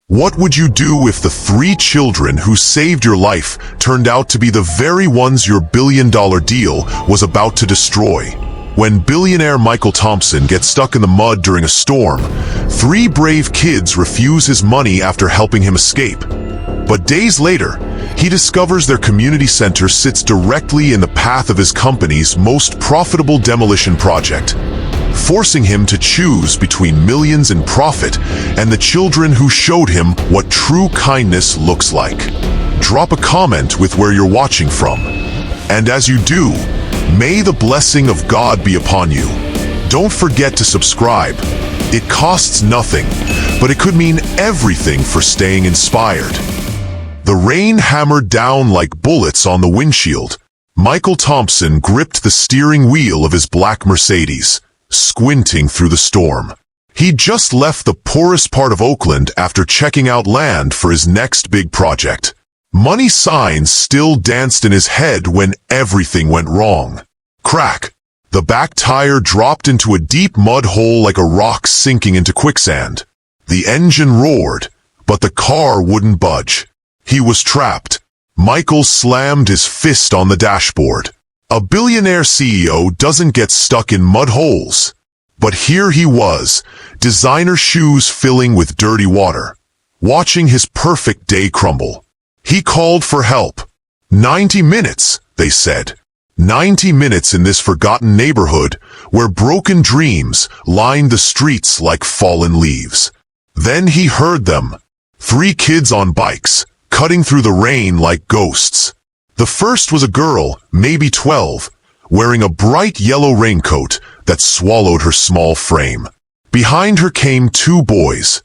What would you do if the 3 children who saved your life turned out to be the very ones your billion-dollar deal was about to destroy? When billionaire Michael Thompson gets stuck in the mud during a storm, 3 brave kids refuse his money after helping him escape. But days later, he discovers their community center sits directly in the path of his company's most profitable demolition project, forcing him to choose between millions in profit and the children who showed him what true kindness looks like. Drop a comment with where you're watching from. And as you do, may the blessing of God be upon you. Don't forget to subscribe. It costs nothing, but it could mean everything for staying inspired. The rain hammered down like bullets on the windshield. Michael Thompson gripped the steering wheel of his black Mercedes, squinting through the storm. He'd just left the poorest part of Oakland after checking out land for his next big project. Money signs still danced in his head when everything went wrong. Crack! The back tire dropped into a deep mud hole like a rock sinking into quicksand. The engine roared, but the car wouldn't budge. He was trapped. Michael slammed his fist on the dashboard. A billionaire CEO doesn't get stuck in mud holes. But here he was, designer shoes filling with dirty water, watching his perfect day crumble. He called for help. 90 minutes, they said. 90 minutes in this forgotten neighborhood where broken dreams lined the streets like fallen leaves. Then he heard them. 3 kids on bikes, cutting through the rain like ghosts. The first was a girl, maybe 12, wearing a bright yellow raincoat that swallowed her small frame. Behind her came 2 boys,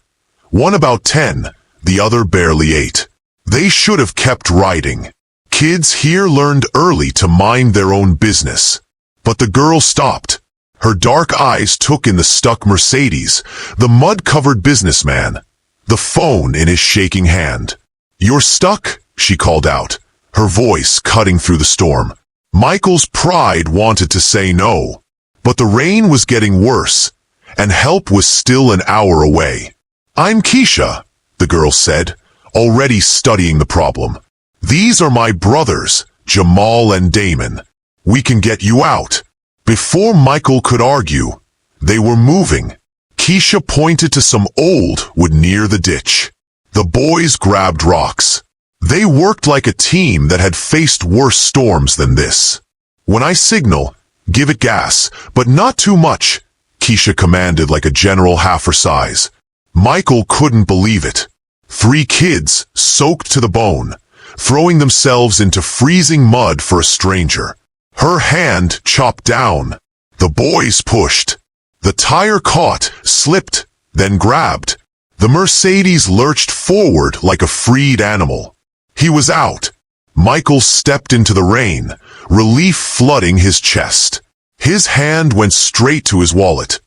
one about 10, the other barely 8. They should have kept riding. Kids here learned early to mind their own business. But the girl stopped. Her dark eyes took in the stuck Mercedes, the mud-covered businessman, the phone in his shaking hand. "You're stuck?" she called out, her voice cutting through the storm. Michael's pride wanted to say no, but the rain was getting worse, and help was still an hour away. "I'm Keisha," the girl said, already studying the problem. "These are my brothers, Jamal and Damon. We can get you out." Before Michael could argue, they were moving. Keisha pointed to some old wood near the ditch. The boys grabbed rocks. They worked like a team that had faced worse storms than this. "When I signal, give it gas, but not too much," Keisha commanded like a general half her size. Michael couldn't believe it. 3 kids, soaked to the bone, throwing themselves into freezing mud for a stranger. Her hand chopped down. The boys pushed. The tire caught, slipped, then grabbed. The Mercedes lurched forward like a freed animal. He was out. Michael stepped into the rain, relief flooding his chest. His hand went straight to his wallet.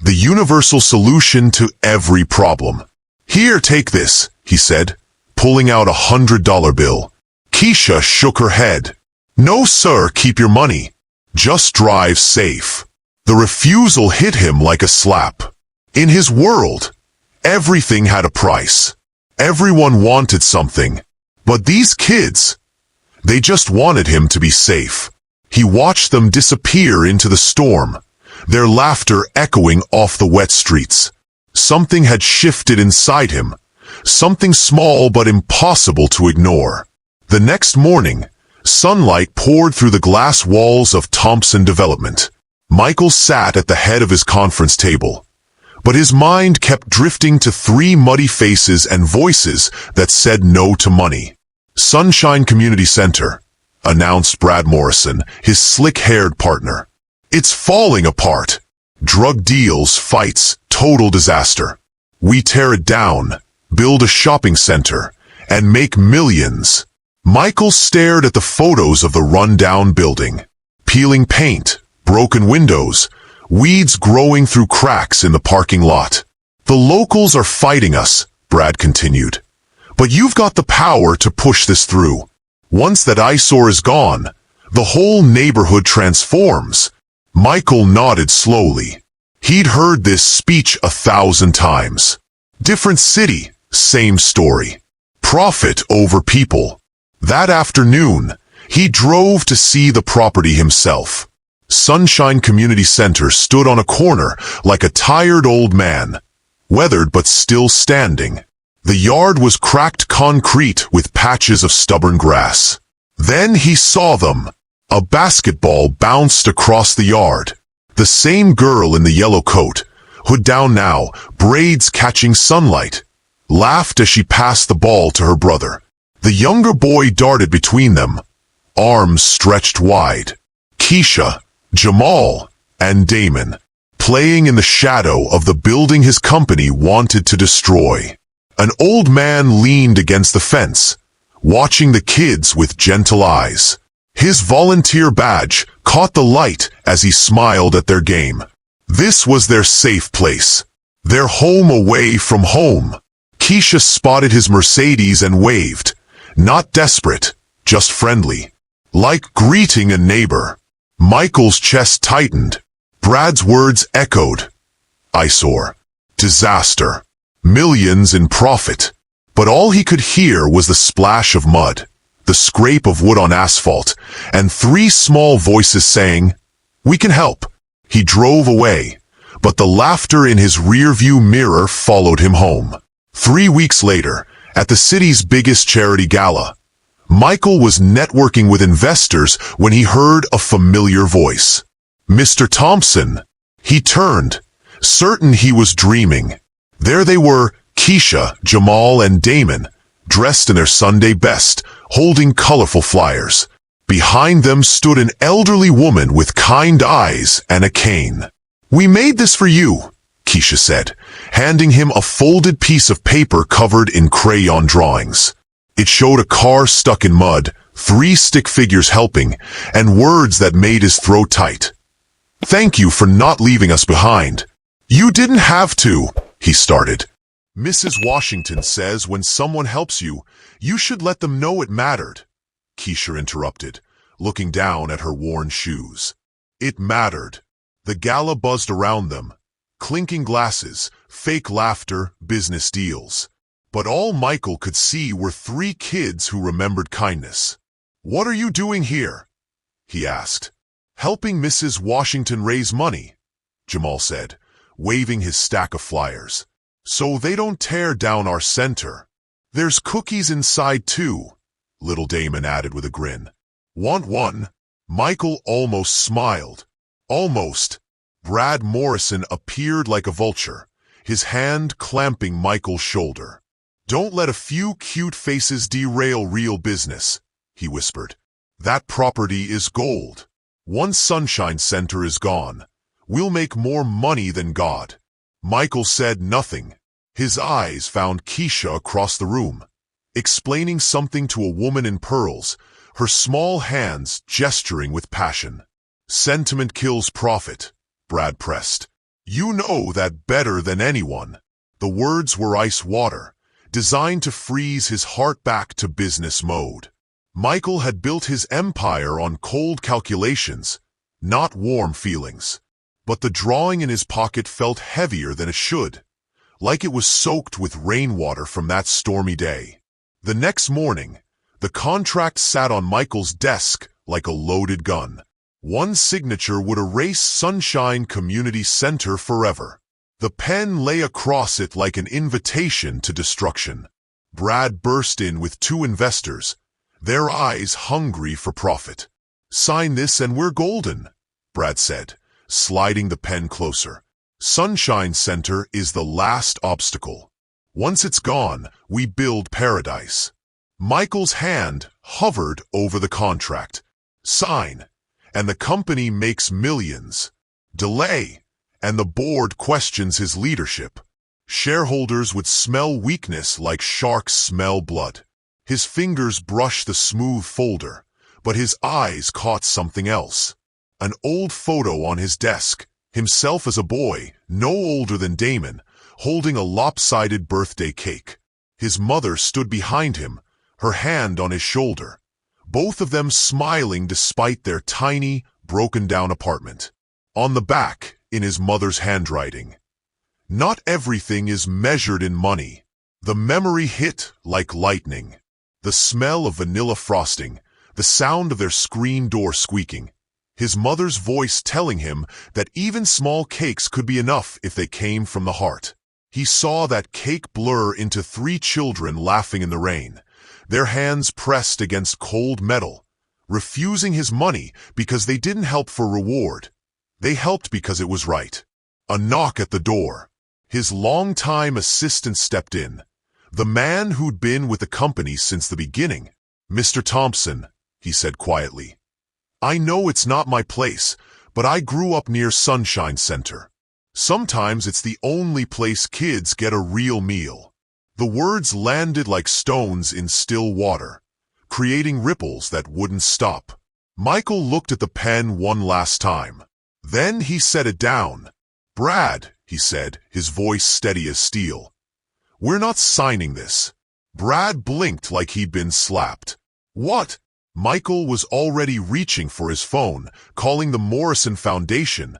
The universal solution to every problem. "Here, take this," he said, pulling out a $100 bill. Keisha shook her head. "No, sir, keep your money. Just drive safe." The refusal hit him like a slap. In his world, everything had a price. Everyone wanted something. But these kids, they just wanted him to be safe. He watched them disappear into the storm, their laughter echoing off the wet streets. Something had shifted inside him, something small but impossible to ignore. The next morning, sunlight poured through the glass walls of Thompson Development. Michael sat at the head of his conference table, but his mind kept drifting to 3 muddy faces and voices that said no to money. "Sunshine Community Center," announced Brad Morrison, his slick-haired partner. "It's falling apart. Drug deals, fights, total disaster. We tear it down, build a shopping center, and make millions." Michael stared at the photos of the run-down building. Peeling paint, broken windows, weeds growing through cracks in the parking lot. "The locals are fighting us," Brad continued. "But you've got the power to push this through. Once that eyesore is gone, the whole neighborhood transforms." Michael nodded slowly. He'd heard this speech 1,000 times. Different city, Same story. Profit over people. That afternoon, he drove to see the property himself. Sunshine Community Center stood on a corner like a tired old man, weathered but still standing. The yard was cracked concrete with patches of stubborn grass. Then he saw them. A basketball bounced across the yard. The same girl in the yellow coat, hood down now, braids catching sunlight, laughed as she passed the ball to her brother. The younger boy darted between them, arms stretched wide. Keisha, Jamal, and Damon, playing in the shadow of the building his company wanted to destroy. An old man leaned against the fence, watching the kids with gentle eyes. His volunteer badge caught the light as he smiled at their game. This was their safe place, their home away from home. Keisha spotted his Mercedes and waved, not desperate, just friendly, like greeting a neighbor. Michael's chest tightened. Brad's words echoed. Eyesore. Disaster. Millions in profit. But all he could hear was the splash of mud, the scrape of wood on asphalt, and 3 small voices saying, "We can help." He drove away, but the laughter in his rearview mirror followed him home. 3 weeks later, at the city's biggest charity gala, Michael was networking with investors when he heard a familiar voice. "Mr. Thompson." He turned, certain he was dreaming. There they were, Keisha, Jamal, and Damon, dressed in their Sunday best, holding colorful flyers. Behind them stood an elderly woman with kind eyes and a cane. "We made this for you," Keisha said, handing him a folded piece of paper covered in crayon drawings. It showed a car stuck in mud, 3 stick figures helping, and words that made his throat tight. "Thank you for not leaving us behind." "You didn't have to," he started. "Mrs. Washington says when someone helps you, you should let them know it mattered," Keisha interrupted, looking down at her worn shoes. It mattered. The gala buzzed around them. Clinking glasses, fake laughter, business deals. But all Michael could see were 3 kids who remembered kindness. "What are you doing here?" he asked. "Helping Mrs. Washington raise money," Jamal said, waving his stack of flyers. "So they don't tear down our center." "There's cookies inside too," little Damon added with a grin. "Want one?" Michael almost smiled. Almost. Brad Morrison appeared like a vulture, his hand clamping Michael's shoulder. "Don't let a few cute faces derail real business," he whispered. "That property is gold. Once Sunshine Center is gone, we'll make more money than God." Michael said nothing. His eyes found Keisha across the room, explaining something to a woman in pearls, her small hands gesturing with passion. "Sentiment kills profit," Brad pressed. "You know that better than anyone." The words were ice water, designed to freeze his heart back to business mode. Michael had built his empire on cold calculations, not warm feelings. But the drawing in his pocket felt heavier than it should, like it was soaked with rainwater from that stormy day. The next morning, the contract sat on Michael's desk like a loaded gun. One signature would erase Sunshine Community Center forever. The pen lay across it like an invitation to destruction. Brad burst in with 2 investors, their eyes hungry for profit. "Sign this and we're golden," Brad said, sliding the pen closer. "Sunshine Center is the last obstacle. Once it's gone, we build paradise." Michael's hand hovered over the contract. Sign, and the company makes millions. Delay, and the board questions his leadership. Shareholders would smell weakness like sharks smell blood. His fingers brushed the smooth folder, but his eyes caught something else. An old photo on his desk, himself as a boy, no older than Damon, holding a lopsided birthday cake. His mother stood behind him, her hand on his shoulder, both of them smiling despite their tiny, broken-down apartment. On the back, in his mother's handwriting, "Not everything is measured in money. The memory hit like lightning. The smell of vanilla frosting, the sound of their screen door squeaking, his mother's voice telling him that even small cakes could be enough if they came from the heart. He saw that cake blur into 3 children laughing in the rain, their hands pressed against cold metal, refusing his money because they didn't help for reward. They helped because it was right. A knock at the door. His longtime assistant stepped in. The man who'd been with the company since the beginning. "Mr. Thompson," he said quietly, "I know it's not my place, but I grew up near Sunshine Center. Sometimes it's the only place kids get a real meal." The words landed like stones in still water, creating ripples that wouldn't stop. Michael looked at the pen one last time. Then he set it down. "Brad," he said, his voice steady as steel, "we're not signing this." Brad blinked like he'd been slapped. "What?" Michael was already reaching for his phone, calling the Morrison Foundation,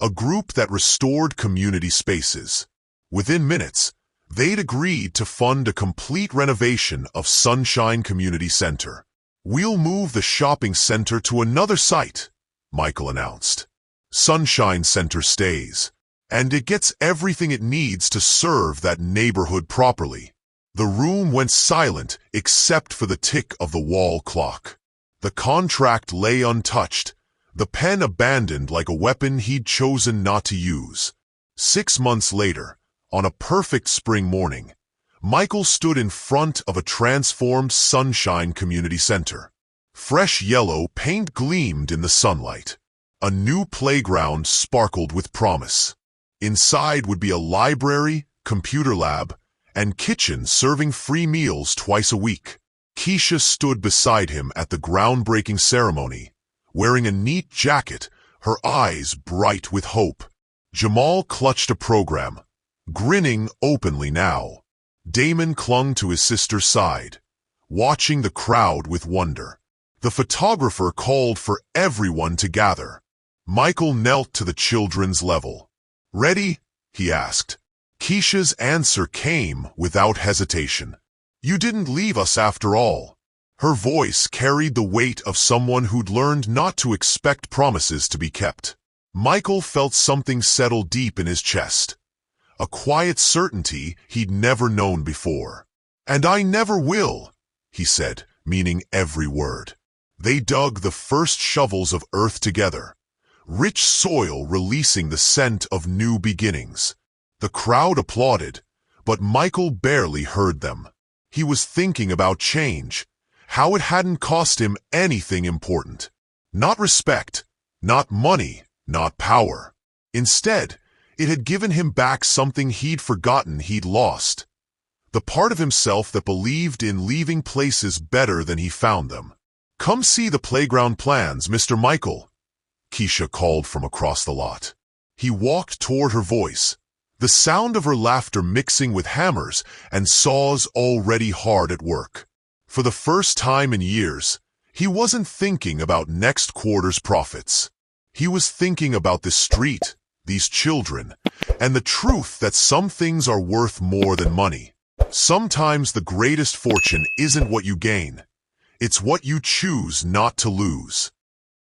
a group that restored community spaces. Within minutes, they'd agreed to fund a complete renovation of Sunshine Community Center. "We'll move the shopping center to another site," Michael announced. "Sunshine Center stays, and it gets everything it needs to serve that neighborhood properly." The room went silent except for the tick of the wall clock. The contract lay untouched, the pen abandoned like a weapon he'd chosen not to use. 6 months later, on a perfect spring morning, Michael stood in front of a transformed Sunshine Community Center. Fresh yellow paint gleamed in the sunlight. A new playground sparkled with promise. Inside would be a library, computer lab, and kitchen serving free meals twice a week. Keisha stood beside him at the groundbreaking ceremony, wearing a neat jacket, her eyes bright with hope. Jamal clutched a program, grinning openly now. Damon clung to his sister's side, watching the crowd with wonder. The photographer called for everyone to gather. Michael knelt to the children's level. "Ready?" he asked. Keisha's answer came without hesitation. "You didn't leave us after all." Her voice carried the weight of someone who'd learned not to expect promises to be kept. Michael felt something settle deep in his chest, a quiet certainty he'd never known before. "And I never will," he said, meaning every word. They dug the first shovels of earth together, rich soil releasing the scent of new beginnings. The crowd applauded, but Michael barely heard them. He was thinking about change, how it hadn't cost him anything important. Not respect, not money, not power. Instead, it had given him back something he'd forgotten he'd lost. The part of himself that believed in leaving places better than he found them. "Come see the playground plans, Mr. Michael," Keisha called from across the lot. He walked toward her voice, the sound of her laughter mixing with hammers and saws already hard at work. For the first time in years, he wasn't thinking about next quarter's profits. He was thinking about this street, these children, and the truth that some things are worth more than money. Sometimes the greatest fortune isn't what you gain. It's what you choose not to lose.